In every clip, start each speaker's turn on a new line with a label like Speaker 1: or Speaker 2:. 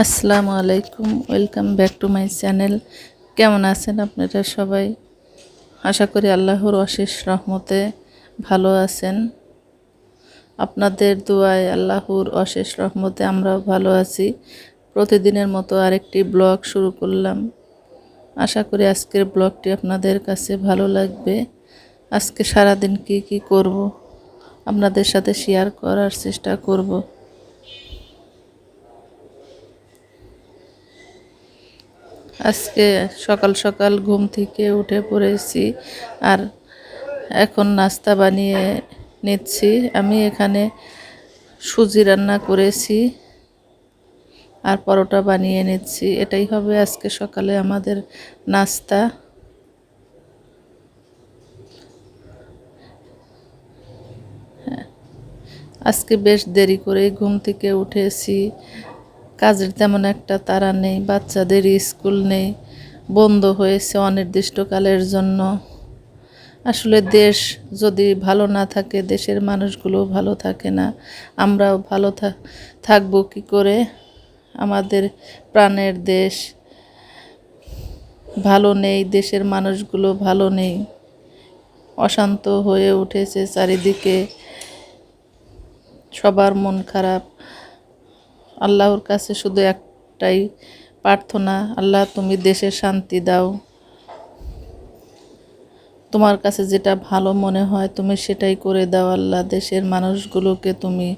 Speaker 1: আসসালামু আলাইকুম, welcome back to my channel. কেমন আছেন আপনারা সবাই? আশা করি আল্লাহর অশেষ রহমতে ভালো আছেন। আপনাদের দোয়ায় আল্লাহর অশেষ রহমতে আমরাও ভালো আছি। প্রতিদিনের মতো আরেকটি ব্লগ শুরু করলাম। আশা করি আজকের ব্লগটি আপনাদের কাছে ভালো লাগবে। আজকে সারাদিন কি করব আপনাদের সাথে শেয়ার করার চেষ্টা করব। আজকে সকাল সকাল ঘুম থেকে উঠে পড়েছি আর এখন নাস্তা বানিয়ে নিচ্ছি। আমি এখানে সুজি রান্না করেছি আর পরোটা বানিয়ে নিচ্ছি। এটাই হবে আজকে সকালে আমাদের নাস্তা। আজকে বেশ দেরি করে ঘুম থেকে উঠেছি। কাজের তেমন একটা তাড়া নেই, বাচ্চাদের স্কুল নেই, বন্ধ হয়েছে অনির্দিষ্টকালের জন্য। আসলে দেশ যদি ভালো না থাকে, দেশের মানুষগুলো ভালো থাকে না, আমরাও ভালো থাকবো কী করে? আমাদের প্রাণের দেশ ভালো নেই, দেশের মানুষগুলো ভালো নেই, অশান্ত হয়ে উঠেছে চারিদিকে, সবার মন খারাপ। আল্লাহর কাছে শুধু একটাই প্রার্থনা, আল্লাহ তুমি দেশে শান্তি দাও। তোমার কাছে যেটা ভালো মনে হয় তুমি সেটাই করে দাও আল্লাহ। দেশের মানুষগুলোকে তুমি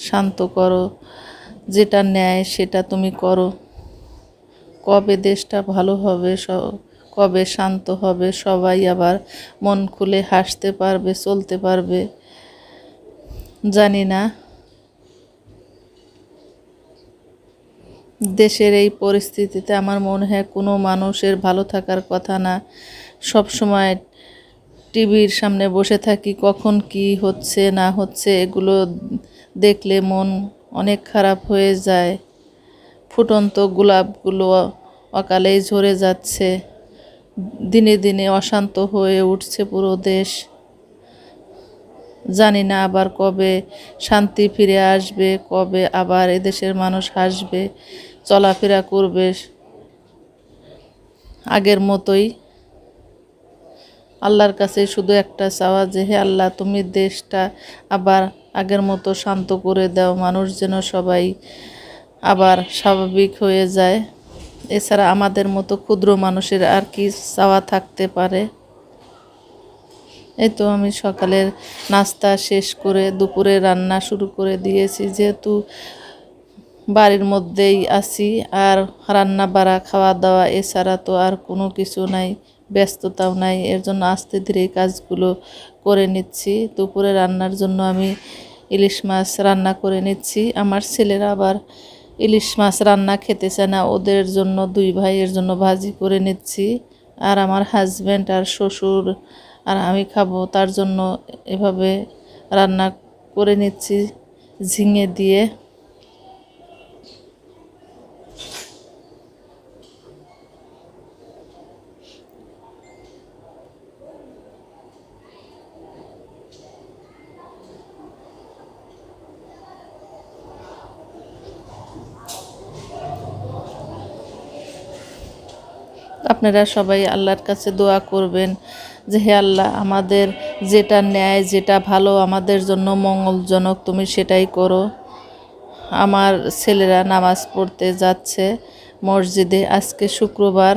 Speaker 1: শান্ত করো, যেটা ন্যায় সেটা তুমি করো। কবে দেশটা ভালো হবে, কবে শান্ত হবে, সবাই আবার মন খুলে হাসতে পারবে, চলতে পারবে, জানি না। দেশের এই পরিস্থিতিতে আমার মনে হয় কোনো মানুষের ভালো থাকার কথা না। সব সময় টিভির সামনে বসে থাকি, কখন কি হচ্ছে না হচ্ছে এগুলো দেখলে মন অনেক খারাপ হয়ে যায়। ফুটন্ত গোলাপগুলো অকালেই ঝরে যাচ্ছে, দিনে দিনে অশান্ত হয়ে উঠছে পুরো দেশ। জানি না আবার কবে শান্তি ফিরে আসবে, কবে আবার এদেশের মানুষ হাসবে, চলাফেরা করবে আগের মতোই। আল্লাহর কাছে শুধু একটা চাওয়া যে হে আল্লাহ তুমি দেশটা আবার আগের মতো শান্ত করে দাও, মানুষ যেন সবাই আবার স্বাভাবিক হয়ে যায়। এছাড়া আমাদের মতো ক্ষুদ্র মানুষের আর কি চাওয়া থাকতে পারে? এই তো আমি সকালের নাস্তা শেষ করে দুপুরে রান্না শুরু করে দিয়েছি। যেহেতু বাড়ির মধ্যেই আছি আর রান্না বাড়া খাওয়া দাওয়া এছাড়া তো আর কোনো কিছু নাই, ব্যস্ততাও নাই। এর জন্য আস্তে ধীরে কাজগুলো করে নিচ্ছি। দুপুরে রান্নার জন্য আমি ইলিশ মাছ রান্না করে নিচ্ছি। আমার ছেলেরা আবার ইলিশ মাছ রান্না খেতে চায় না, ওদের জন্য দুই ভাইয়ের জন্য ভাজি করে নিচ্ছি। আর আমার হাজব্যান্ড আর শ্বশুর আর আমি খাবো, তার জন্য এভাবে রান্না করে নিচ্ছি ঝিঙে দিয়ে। আপনারা সবাই আল্লাহর কাছে দোয়া করবেন যে হে আল্লাহ আমাদের যেটা ন্যায়, যেটা ভালো, আমাদের জন্য মঙ্গলজনক তুমি সেটাই করো। আমার ছেলেরা নামাজ পড়তে যাচ্ছে মসজিদে, আজকে শুক্রবার।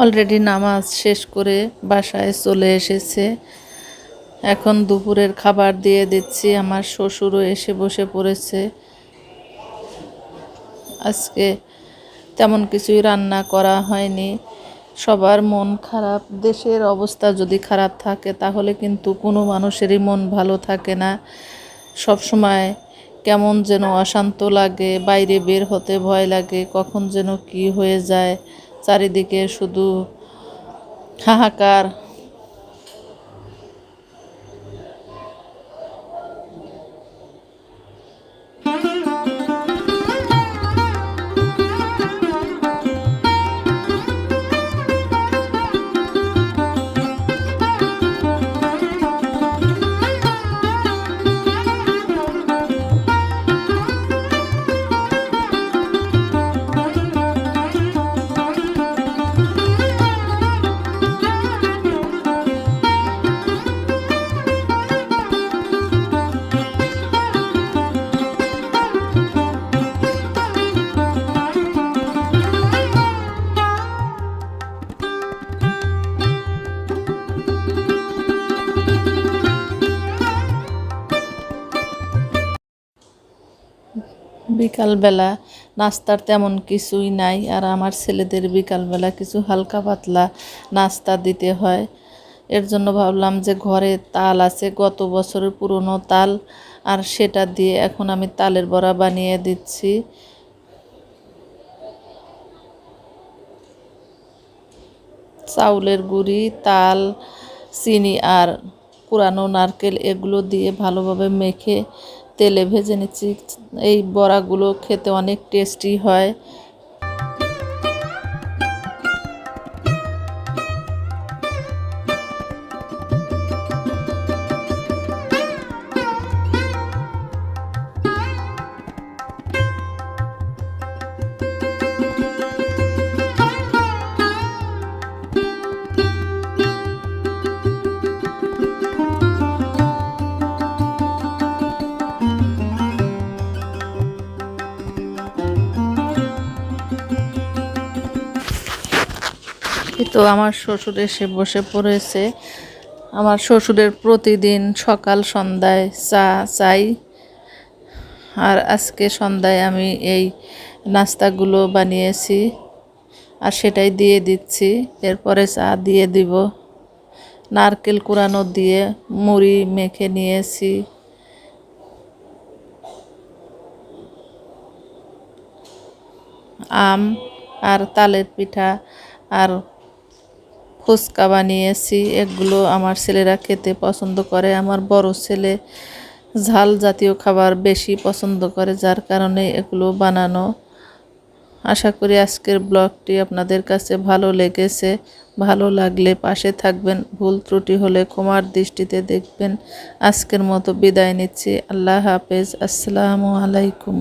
Speaker 1: অলরেডি নামাজ শেষ করে বাসায় চলে এসেছে। এখন দুপুরের খাবার দিয়ে দিচ্ছি। আমার শ্বশুরও এসে বসে পড়েছে। আজকে তেমন কিছুই রান্না করা হয়নি, সবার মন খারাপ। দেশের অবস্থা যদি খারাপ থাকে তাহলে কিন্তু কোনো মানুষেরই মন ভালো থাকে না। সব সময় কেমন যেন অশান্ত লাগে, বাইরে বের হতে ভয় লাগে, কখন যেন কি হয়ে যায়, চারিদিকে শুধু হাহাকার। বিকালবেলা নাস্তার তেমন কিছুই নাই, আর আমার ছেলেদের বিকালবেলা কিছু হালকা পাতলা নাস্তা দিতে হয়। এর জন্য ভাবলাম যে ঘরে তাল আছে, গত বছরের পুরনো তাল, আর সেটা দিয়ে এখন আমি তালের বড়া বানিয়ে দিচ্ছি। চাউলের গুঁড়ি, তাল, চিনি আর কুড়ানো নারকেল এগুলো দিয়ে ভালোভাবে মেখে তেলে ভেজে নিচ্ছি। এই বড়াগুলো খেতে অনেক টেস্টি হয়। তো আমার শ্বশুর এসে বসে পড়েছে। আমার শ্বশুরের প্রতিদিন সকাল সন্ধ্যায় চা চাই, আর আজকে সন্ধ্যায় আমি এই নাস্তাগুলো বানিয়েছি আর সেটাই দিয়ে দিচ্ছি। এরপরে চা দিয়ে দিব। নারকেল কুড়ানো দিয়ে মুড়ি মেখে নিয়েছি। আম আর তালের পিঠা আর ফুচকা বানিয়েছি। এগুলো আমার ছেলেরা খেতে পছন্দ করে। আমার বড় ছেলে ঝাল জাতীয় খাবার বেশি পছন্দ করে, যার কারণে এগুলো বানানো। আশা করি আজকের ব্লগটি আপনাদের কাছে ভালো লেগেছে। ভালো লাগলে পাশে থাকবেন, ভুল ত্রুটি হলে ক্ষমার দৃষ্টিতে দেখবেন। আজকের মতো বিদায় নিচ্ছি। আল্লাহ হাফেজ। আসসালামু আলাইকুম।